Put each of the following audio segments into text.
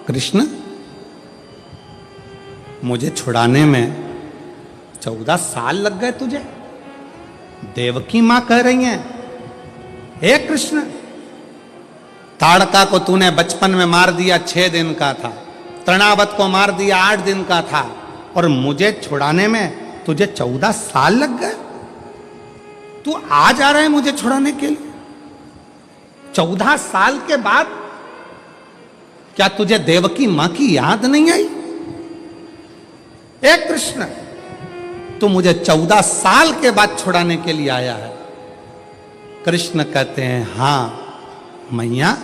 कृष्ण, मुझे छुड़ाने में 14 साल लग गए तुझे। देवकी मां कह रही हैं, हे कृष्ण, ताड़का को तूने बचपन में मार दिया, 6 दिन का था। तृणावत को मार दिया, 8 दिन का था। और मुझे छुड़ाने में तुझे 14 साल लग गए। तू आज आ रहा है मुझे छुड़ाने के लिए? 14 साल के बाद क्या तुझे देवकी मां की याद नहीं आई? हे कृष्ण, तू मुझे 14 साल के बाद छुड़ाने के लिए आया है। कृष्ण कहते हैं, हां मैया,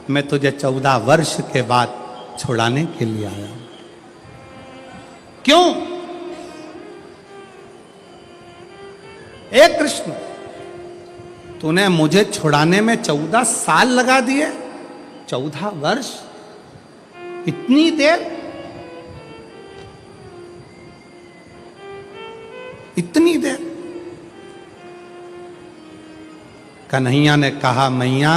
मैं तुझे 14 वर्ष के बाद छुड़ाने के लिए आया हूं। क्यों? हे कृष्ण, तूने मुझे छुड़ाने में 14 साल लगा दिए। 14 वर्ष, इतनी देर, इतनी देर। कन्हैया ने कहा, मैया,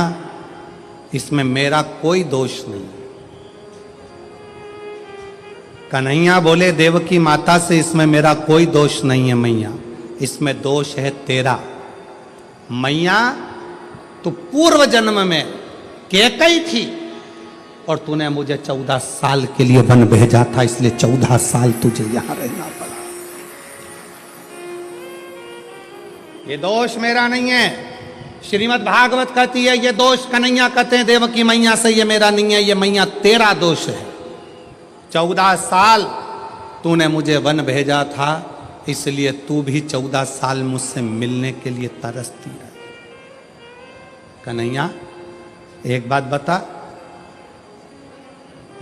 इसमें मेरा कोई दोष नहीं। कन्हैया बोले देवकी माता से, इसमें मेरा कोई दोष नहीं है मैया, इसमें दोष है तेरा। मैया, तू पूर्व जन्म में कैकई थी और तूने मुझे 14 साल के लिए वन भेजा था, इसलिए 14 साल तुझे यहां रहना पड़ा। ये दोष मेरा नहीं है। श्रीमद् भागवत कहती है, ये दोष कन्हैया कहते हैं देवकी मैया से, ये मेरा नहीं है, ये मैया तेरा दोष है। 14 साल तूने मुझे वन भेजा था, इसलिए तू भी 14 साल मुझसे मिलने के लिए तरसती है। कन्हैया, एक बात बता,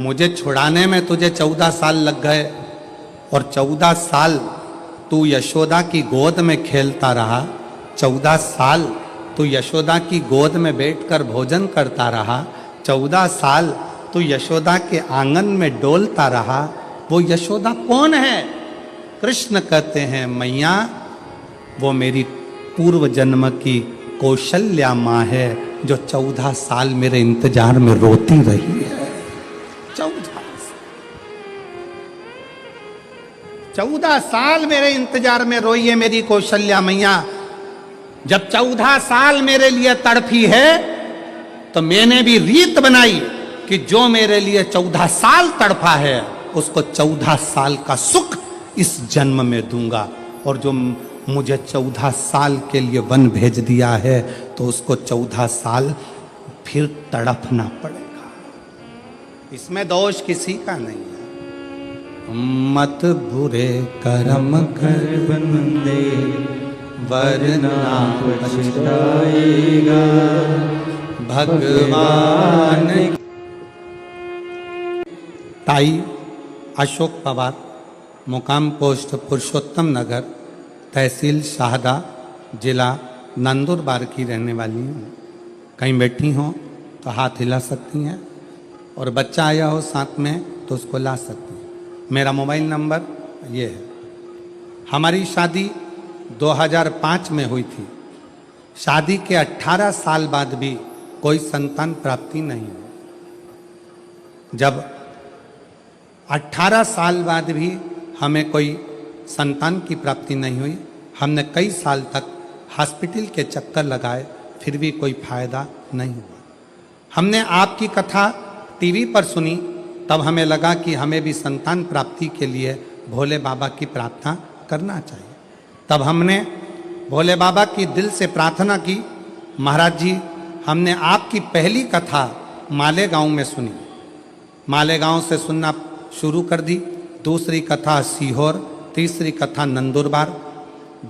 मुझे छुड़ाने में तुझे 14 साल लग गए और 14 साल तू यशोदा की गोद में खेलता रहा। 14 साल तू यशोदा की गोद में बैठकर भोजन करता रहा। 14 साल तू यशोदा के आंगन में डोलता रहा। वो यशोदा कौन है? कृष्ण कहते हैं, मैया, वो मेरी पूर्व जन्म की कौशल्या माँ है, जो 14 साल मेरे इंतजार में रोती रही है। 14 साल मेरे इंतजार में रोई है मेरी कौशल्या मैया। जब 14 साल मेरे लिए तड़पी है, तो मैंने भी रीत बनाई कि जो मेरे लिए 14 साल तड़पा है, उसको 14 साल का सुख इस जन्म में दूंगा। और जो मुझे 14 साल के लिए वन भेज दिया है, तो उसको 14 साल फिर तड़पना पड़ेगा। इसमें दोष किसी का नहीं है। मत बुरे कर्म कर बंदे, वरना पछताएगा भगवान। ताई अशोक पवार, मुकाम पोस्ट पुरुषोत्तम नगर, तहसील शाहदा, जिला नंदुरबार की रहने वाली हूँ। कहीं बैठी हो तो हाथ हिला सकती हैं, और बच्चा आया हो साथ में तो उसको ला सकती हैं। मेरा मोबाइल नंबर ये है। हमारी शादी 2005 में हुई थी। शादी के 18 साल बाद भी कोई संतान प्राप्ति नहीं हुई। जब 18 साल बाद भी हमें कोई संतान की प्राप्ति नहीं हुई, हमने कई साल तक हॉस्पिटल के चक्कर लगाए, फिर भी कोई फायदा नहीं हुआ। हमने आपकी कथा टीवी पर सुनी, तब हमें लगा कि हमें भी संतान प्राप्ति के लिए भोले बाबा की प्रार्थना करना चाहिए। तब हमने भोले बाबा की दिल से प्रार्थना की, महाराज जी, हमने आपकी पहली कथा मालेगांव में सुनी, मालेगांव से सुनना शुरू कर दी। दूसरी कथा सीहोर, तीसरी कथा नंदुरबार,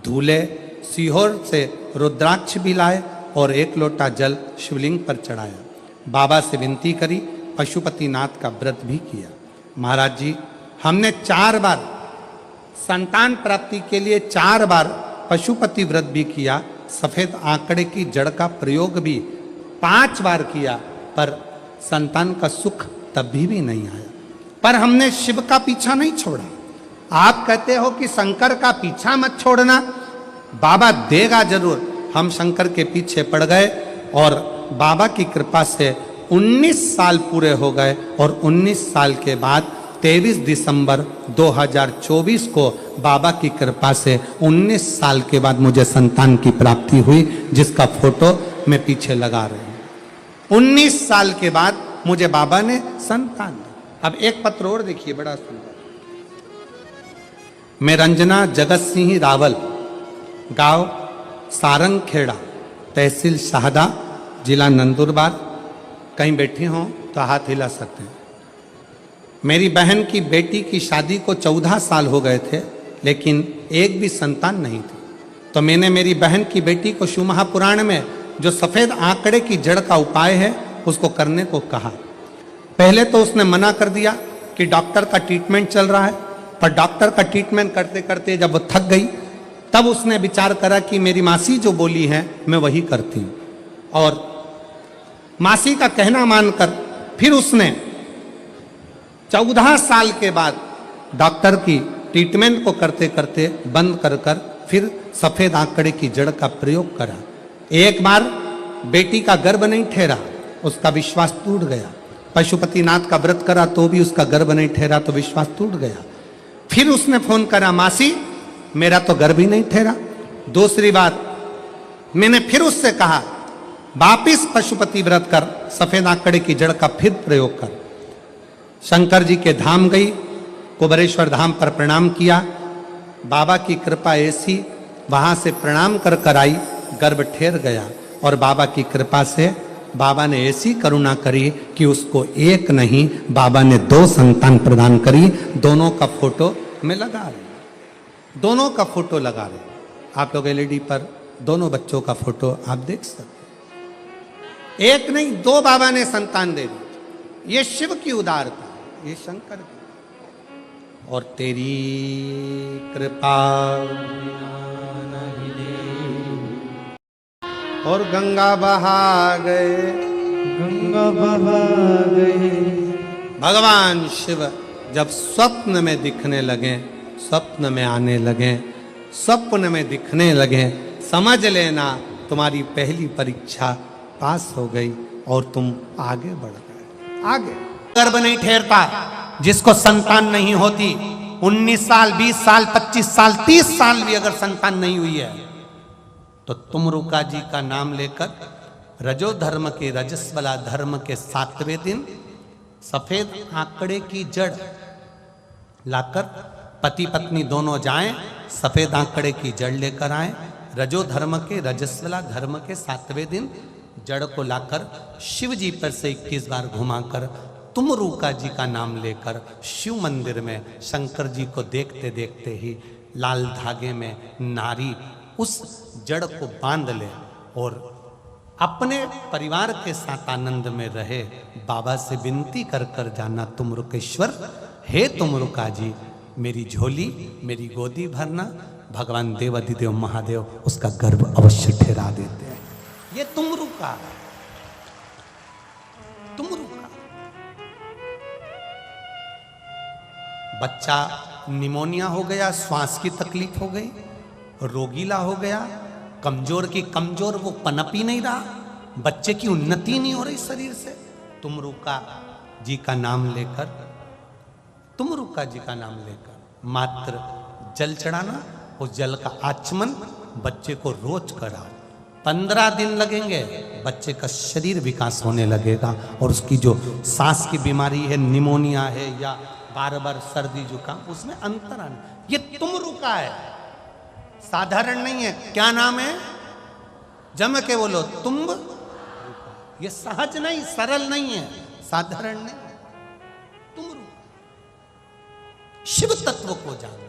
धूले, सीहोर से रुद्राक्ष भी लाए और 1 लोटा जल शिवलिंग पर चढ़ाया। बाबा से विनती करी, पशुपतिनाथ का व्रत भी किया। महाराज जी, हमने 4 बार संतान प्राप्ति के लिए 4 बार पशुपति व्रत भी किया। सफेद आंकड़े की जड़ का प्रयोग भी 5 बार किया, पर संतान का सुख तब भी नहीं आया। पर हमने शिव का पीछा नहीं छोड़ा। आप कहते हो कि शंकर का पीछा मत छोड़ना, बाबा देगा जरूर। हम शंकर के पीछे पड़ गए और बाबा की कृपा से 19 साल पूरे हो गए और 19 साल के बाद 23 दिसंबर 2024 को बाबा की कृपा से 19 साल के बाद मुझे संतान की प्राप्ति हुई, जिसका फोटो मैं पीछे लगा रही हूं। 19 साल के बाद मुझे बाबा ने संतान दी। अब एक पत्र और देखिए, बड़ा सुंदर। मैं रंजना जगत सिंह रावल, गांव सारंगखेड़ा, तहसील शाहदा, जिला नंदुरबार। कहीं बैठे हों तो हाथ हिला सकते हैं। मेरी बहन की बेटी की शादी को 14 साल हो गए थे, लेकिन एक भी संतान नहीं थी। तो मैंने मेरी बहन की बेटी को शिव महापुराण में जो सफेद आंकड़े की जड़ का उपाय है उसको करने को कहा। पहले तो उसने मना कर दिया कि डॉक्टर का ट्रीटमेंट चल रहा है, पर डॉक्टर का ट्रीटमेंट करते करते जब वो थक गई, तब उसने विचार करा कि मेरी मासी जो बोली है मैं वही करती हूँ। और मासी का कहना मानकर फिर उसने 14 साल के बाद डॉक्टर की ट्रीटमेंट को करते करते बंद कर फिर सफेद आंकड़े की जड़ का प्रयोग करा। एक बार बेटी का गर्भ नहीं ठहरा, उसका विश्वास टूट गया। पशुपतिनाथ का व्रत करा तो भी उसका गर्भ नहीं ठहरा, तो विश्वास टूट गया। फिर उसने फोन करा, मासी मेरा तो गर्भ ही नहीं ठहरा। दूसरी बार मैंने फिर उससे कहा, वापिस पशुपति व्रत कर, सफेद आंकड़े की जड़ का फिर प्रयोग कर। शंकर जी के धाम गई, कुबेरेश्वर धाम पर प्रणाम किया। बाबा की कृपा ऐसी, वहां से प्रणाम कर आई, गर्भ ठहर गया। और बाबा की कृपा से बाबा ने ऐसी करुणा करी कि उसको एक नहीं, बाबा ने 2 संतान प्रदान करी। दोनों का फोटो मैं लगा रही, दोनों का फोटो लगा रही। आप लोग एलईडी पर दोनों बच्चों का फोटो आप देख सकते। एक नहीं 2 बाबा ने संतान दे दी। ये शिव की उदारता, ये शंकर की। और तेरी कृपा और गंगा बहा गए, गंगा बहा गए। भगवान शिव जब स्वप्न में दिखने लगे, स्वप्न में आने लगे, स्वप्न में दिखने लगे, समझ लेना तुम्हारी पहली परीक्षा पास हो गई और तुम आगे बढ़ गए। आगे गर्भ नहीं ठहरता जिसको संतान नहीं होती। 19 साल, 20 साल, 25 साल, 30 साल भी अगर संतान नहीं हुई है तो तुमरुका जी का नाम लेकर रजो धर्म के, रजस्वला धर्म के 7वें दिन सफेद आंकड़े की जड़ लाकर पति पत्नी दोनों जाएं, सफेद आंकड़े की जड़ लेकर आए। रजो धर्म के, रजस्वला धर्म के 7वें दिन जड़ को लाकर शिव जी पर से 21 बार घुमाकर तुमरुका जी का नाम लेकर शिव मंदिर में शंकर जी को देखते देखते ही लाल धागे में नारी उस जड़ को बांध ले और अपने परिवार के साथ आनंद में रहे। बाबा से विनती कर कर जाना, तुमरुकेश्वर, हे तुमरुका जी, मेरी झोली, मेरी गोदी भरना। भगवान देवाधिदेव महादेव उसका गर्भ अवश्य ठहरा देते हैं। ये तुमरुका, तुमरुका। बच्चा निमोनिया हो गया, श्वास की तकलीफ हो गई, रोगीला हो गया, कमजोर की कमजोर, वो पनप ही नहीं रहा, बच्चे की उन्नति नहीं हो रही शरीर से। तुमरुका जी का नाम लेकर, तुमरुका जी का नाम लेकर मात्र जल चढ़ाना, उस जल का आचमन बच्चे को रोज कराओ। 15 दिन लगेंगे, बच्चे का शरीर विकास होने लगेगा और उसकी जो सांस की बीमारी है, निमोनिया है या बार बार सर्दी जुकाम, उसमें अंतर आना। ये तुमरुका है, साधारण नहीं है। क्या नाम है? जम के बोलो, तुम। ये सहज नहीं, सरल नहीं है, साधारण नहीं। तुमरुका शिव तत्व को जानो।